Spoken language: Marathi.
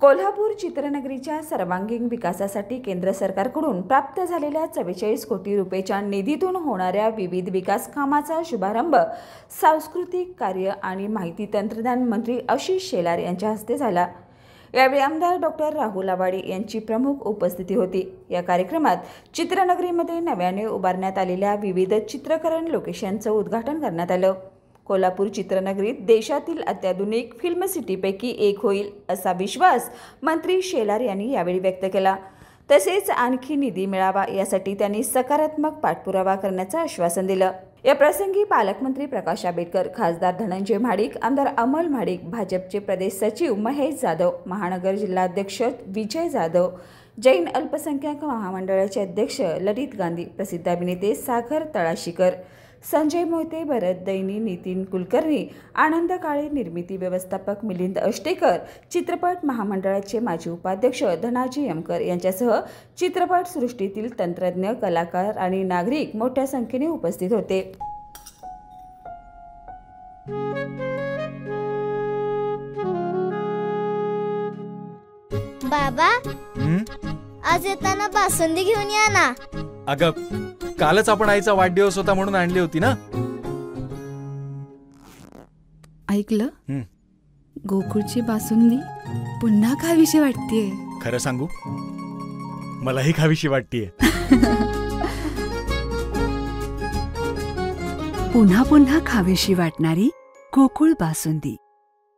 कोल्हापूर चित्रनगरीच्या सर्वांगीण विकासासाठी केंद्र सरकारकडून प्राप्त झालेल्या 44 कोटी रुपयाच्या निधीतून होणाऱ्या विविध विकास कामाचा शुभारंभ सांस्कृतिक कार्य आणि माहिती तंत्रज्ञान मंत्री आशिष शेलार यांच्या हस्ते झाला। यावेळी आमदार डॉक्टर राहुल आवाडे यांची प्रमुख उपस्थिती होती। या कार्यक्रमात चित्रनगरीमध्ये नव्याने उभारण्यात आलेल्या विविध चित्रकरण लोकेशनचं उद्घाटन करण्यात आलं। कोल्हापूर चित्रनगरीत देशातील अत्याधुनिक फिल्म सिटीपैकी एक होईल असा विश्वास मंत्री शेलार यांनी यावेळी व्यक्त केला। तसेच आणखी निधी मिळावा यासाठी त्यांनी सकारात्मक पाठपुरावा करण्याचं आश्वासन दिलं। या प्रसंगी पालकमंत्री प्रकाश आंबेडकर, खासदार धनंजय महाडिक, आमदार अमल महाडिक, भाजपचे प्रदेश सचिव महेश जाधव, महानगर जिल्हाध्यक्ष विजय जाधव, जैन अल्पसंख्याक महामंडळाचे अध्यक्ष ललित गांधी, प्रसिद्ध अभिनेते सागर तळाशीकर, संजय मोहिते, भरत दैनी, नितीन कुलकर्णी, आनंद काळे, निर्मिती व्यवस्थापक मिलिंद अष्टेकर, चित्रपट महामंडळाचे माजी उपाध्यक्ष धनाजी यमकर यांच्यासह चित्रपट सृष्टीतील तंत्रज्ञ, कलाकार आणि नागरिक मोठ्या संख्येने उपस्थित होते। बाबा, आज येताना बासुंदी घेऊन या ना। अगं, कालच आपण आईचा वाढदिवस होता म्हणून आणली होती ना। ऐकलं, गोकुळची बासुंदी पुन्हा खावीशी वाटतेय। खरं सांगू, मलाही खावीशी वाटतेय। पुन्हा पुन्हा खावीशी वाटणारी गोकुळ बासुंदी।